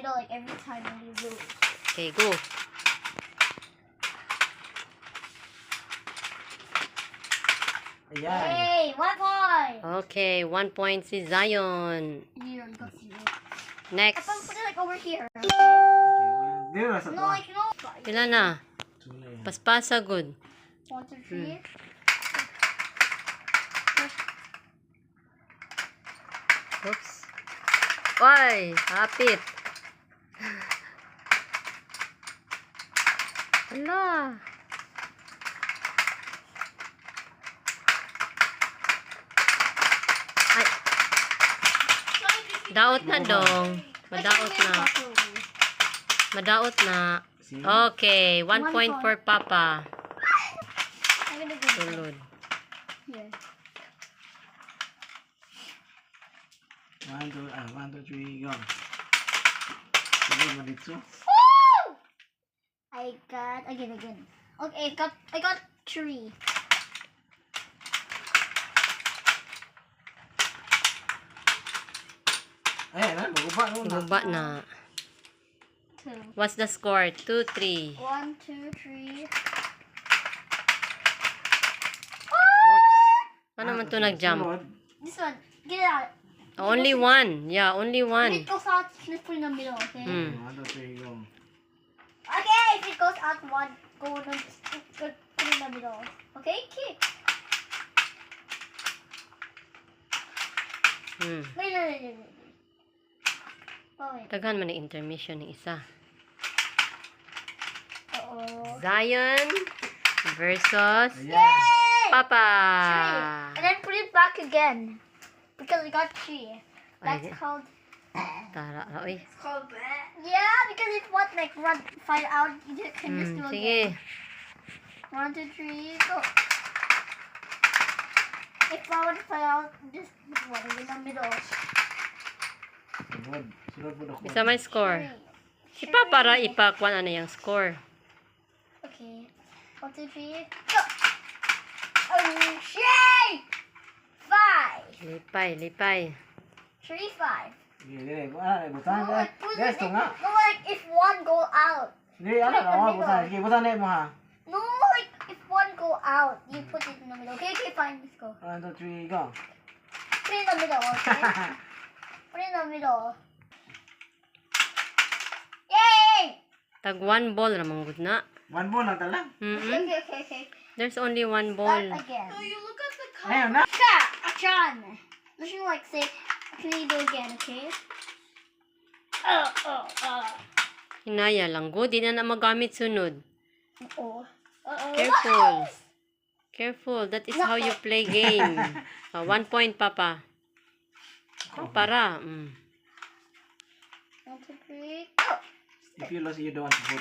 middle like every time when you lose. Okay, go. Ayan. Hey, 1 point. Okay, 1 point si Zion. You got 0. Next. Papa, put it like over here. Okay, dito na sa No, like no. Pila na? Sula yan. Paspasa good. 1, 2, 3. Oops. Oy, hapit. Ala. Ay. Daot na dong. Madaot na. Madaot na. See? Okay, 1 point for Papa. I'm gonna go Sulod. here. 1, 2, 3, go. Sige mo dito. I got again. Okay, I got 3. Ayan na, maguba mo na. Guba na. 2. What's the score? 2, 3. 1, 2, 3. Paano man to nag-jump? Sunod. This one, get it out. Only 1. Yeah, only When 1. it goes out, just put it in the middle, okay? 1, 2, 3, go. Okay, if it goes out one, go on, put it in the middle. Okay, kick. Wait. Oh, wait. Daghan man ang intermission ni isa. Uh-oh. Zion versus Ayan. Papa. 3. And then put it back again. Because we got 3. That's Ay, called... tara. Oy. It's called bad. Yeah, because it's what, like, find out, you can just do it Sige. again. 1, 2, 3, go. If I want to find out, just put one in the middle. Sunod. Sunod po ako. Isa may score. 3. Si Papa ra ipakuan ano yung score. Okay. 1, 2, 3, go. Oh, shit! 5. Lipay. 3, 5. Sige, dire. Butahan No, ka. like, put Dire, it ito in- nga. no, like if one go out. Dire, ano ka mo, butahan. Sige, butahan na mo ha. No, like if one go out, you put it in the middle. Okay, fine, let's go. 1, 2, 3, go. Put it in the middle, okay? Put it in the middle. Yay! Tag 1 ball ramang gud na. 1 ball lang tala. Okay. There's only 1 Start ball. again. You look at the color. Ayun na. Achan! Let's just like say, can you do again, okay? Hinaya lang gud, di na magamit sunod. Uh-oh. Careful. That is how you play game. 1 point, Papa. Para. 1, 2, 3, go! If you lose, you don't want to put.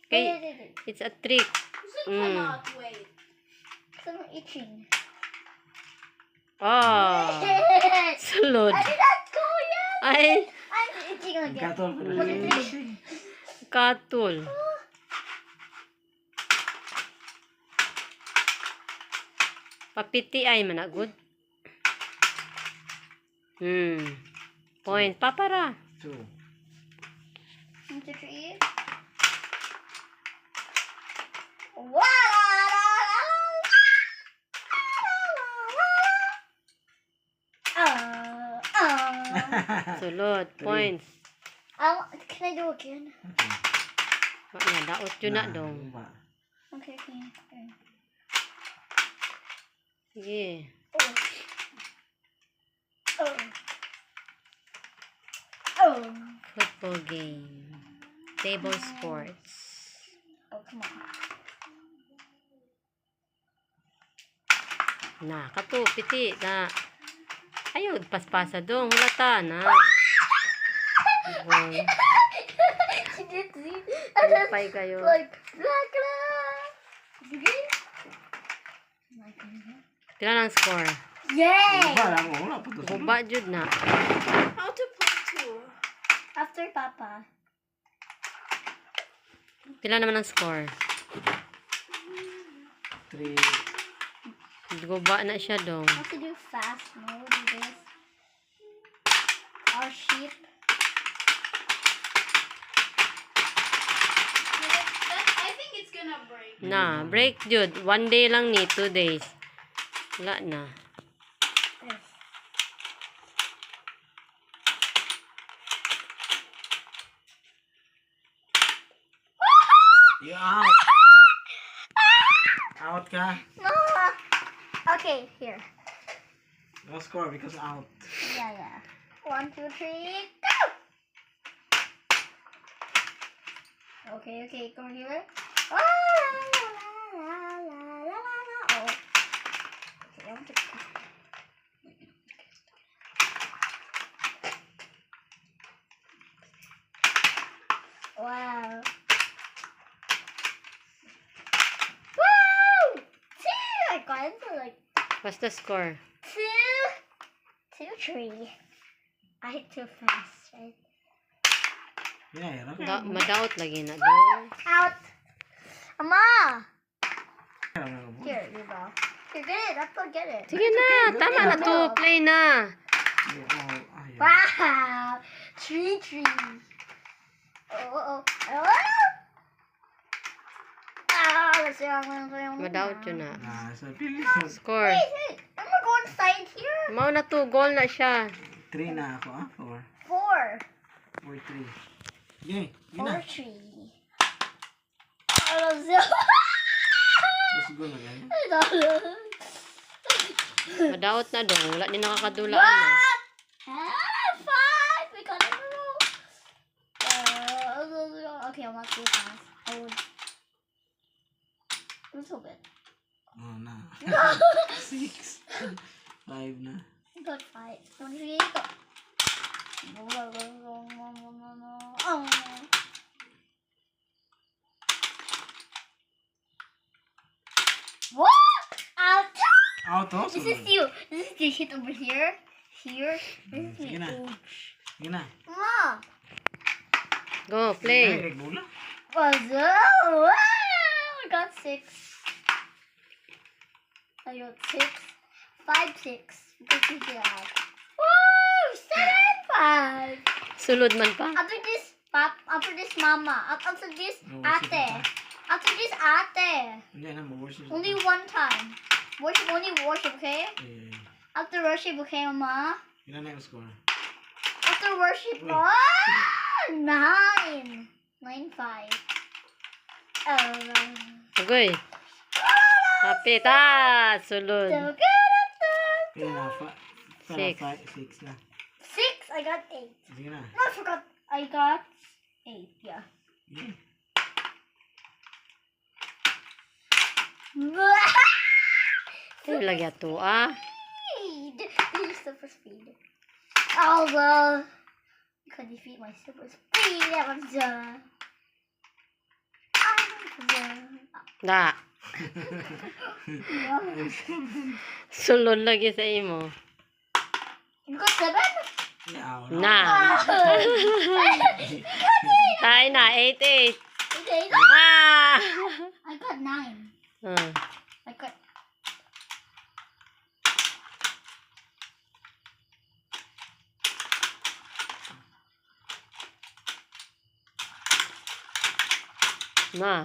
Okay, it's a trick. Cannot wait. I'm itching. Oh, sulod. I did not go yet! Ay, I'm itching again. Katol po na. 1, 2, 3. katul. Papiti ay managod. Point. Papara. 2. 1, 2, 3. Wow! Sulod. Points. Can I do again? Wala, daot yun na dong. Okay. Sige. Oh. Football game. Table sports. Oh, come on. Na, kato, piti, na. Ayun, paspasa dong. Hulata na. She did see. Lipay kayo. Like, blah. Pila ng score? Yay! Wala lang, wala po to. Guba jud na. How to play two? After Papa. Pila naman ang score? 3. Guba na siya dong. I have to do fast mode with this. Our sheep. gonna break. Na, break jud. 1 day lang ni, 2 days. Wala na. You out. Out ka. No. Okay, here. No score because out. Yeah. 1, 2, 3, go! Okay, come here. Oh. Okay, I'm gonna... Wow. Woo! 2! I got into like What's the score? 2, 3. I hit too fast, right? Yeah, hirap. Madaot lagi na daw. Out! Ama! Hirap. Here, you go. You're good. Let's go get it. Sige na, tama na to. Play na. You out. Ayaw. Wow! 3. Oh. Let's see. Madaot yun na. Sa Pilipinas. Score. Wait. I'm gonna go inside here. Mao na to, goal na siya. 3 na ako, 4. 4. 4, 3. Okay, yun 4, na. 3. Oh, Let's go na ganyan. Madaot na dong. Wala din nakakadulaan na. What? 5. We got it. Okay, I'm not too fast. Oh. A little bit. Oh, na. 6. 5 na. Got 5. 1, 2, 3, go. Oh. What? Out. Out oh. This is you. This is the hit over here. Here. This is Sige me. na. Sige na. Mom. Go, play. Ay, bola. What's up? I got 6. I got 6. 5, 6. Because you get out. Woo! 7, 5. Sulod man pa. After this, after this, mama. After this, No, worship ate. pa. After this, ate. Hindi na, mag-worship. Only one time. Worship, only worship, okay? Eh, After worship, okay, mama? yun na yung score. After worship, Wait. 9. 9, 5. Oh. Agoy. Kapit sulod. Kaya na, 6. 6 na. 6, I got 8. Sige na. No, I forgot. I got 8, yeah. Yeah. Ay, lagi ato Speed. This is super speed. Although, you can defeat my super speed. That was Da. Sulod lagi sa imo. You got 7? Yeah, wala. Na. Ay na, 8. Okay, Ah! I got 9. I got. Na.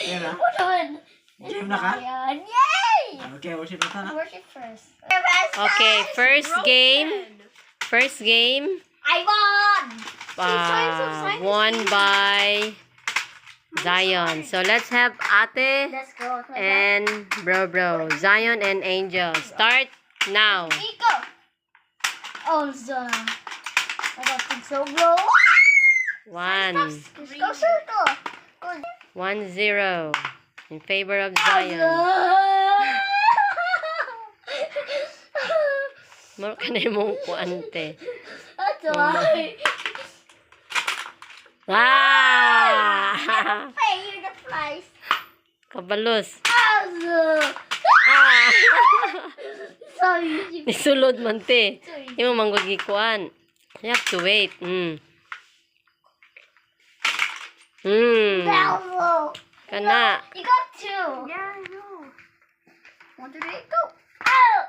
Yan na. What on? Game na ka? Yay! Okay, worship na ta na. Worship first. Okay, first game. First game. I won! Won by Zion. So let's have Ate Let's go. and Bro. Zion and Angel. Start now. Nico! Oh, Zona. I don't think so, bro. 1. Let's go circle. Go. 1-0 in favor of Zion. Moro ka na yung kuante. That's why. Ah! Hey, you're the flies. Kabalos. Ah! Ah! Sorry. Nisulod man te. Sorry. Imo manggod gikuan. You have to wait. Bravo. Kana. You got 2. Yeah, I know. 1, 2, 3, go. Oh!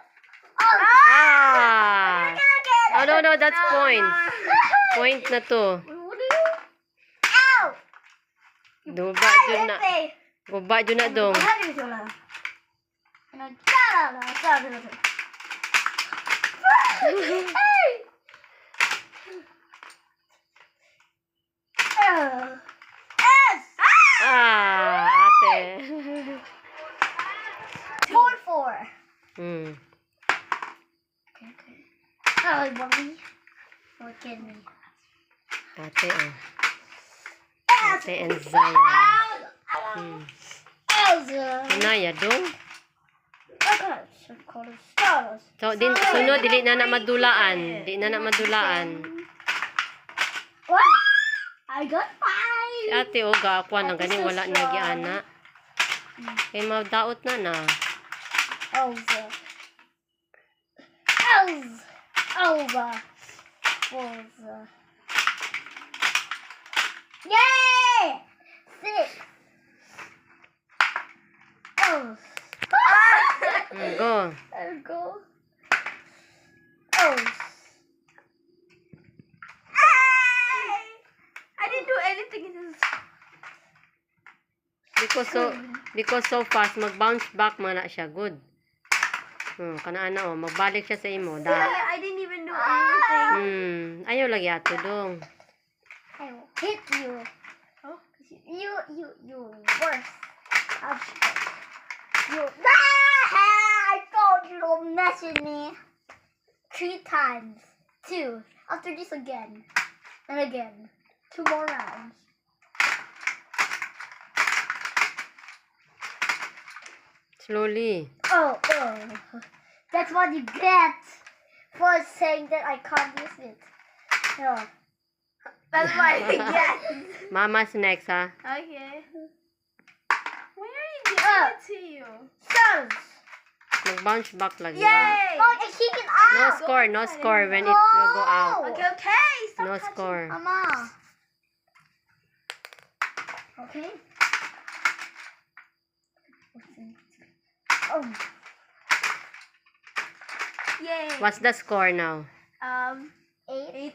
Oh! Ah! I'm gonna get it. Oh no, no, that's point. Point na to. What do you? Ow! Guba dyan na. Guba dyan na dong. Ah, ate. 4-4. Hmm. Okay. Oh, mommy. Look at me. Ate, oh. Ate and Zion. Hmm. Hinaya dong. So, sunod, dili na na madulaan. Di na na madulaan. What? I got Si 5. ate, oh, gakuan lang gani, wala na giana. Kay madaot na na. Elza. Yay! 6. Oh. Go. I'll go. Oh. I didn't do anything in this. Because so fast, mag-bounce back man na siya. Good. Kanaan na, oh. Magbalik siya sa imo. I didn't even do anything. Ayaw lagi ato dong. I will hit you. Oh. You worse. I told you to mess with me 3 times. 2. After this again. And again. 2 more rounds. Slowly. Oh. That's what you get for saying that I can't use it. No. That's why I get. Mama's next, ha? Okay. Why are you giving it to you? So. Mag-bounce back lagi. Yay! Oh, I kick it out. No score when it will go out. Okay. Stop No touching. score. Mama. Okay. Oh. Yay. What's the score now? 8. 8.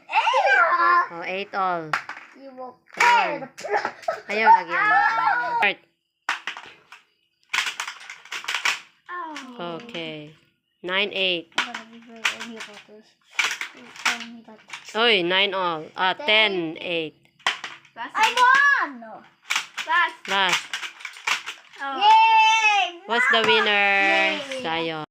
Oh, 8 all. You will Come on. pay Ayaw lagi ano. Start. Oh. Okay. 9-8. I'm gonna be very angry about this. You tell me that. Oy, 9 all. 10-8. That's I won! Last. Last. Oh. Yay! What's the winner? Yay. Zion.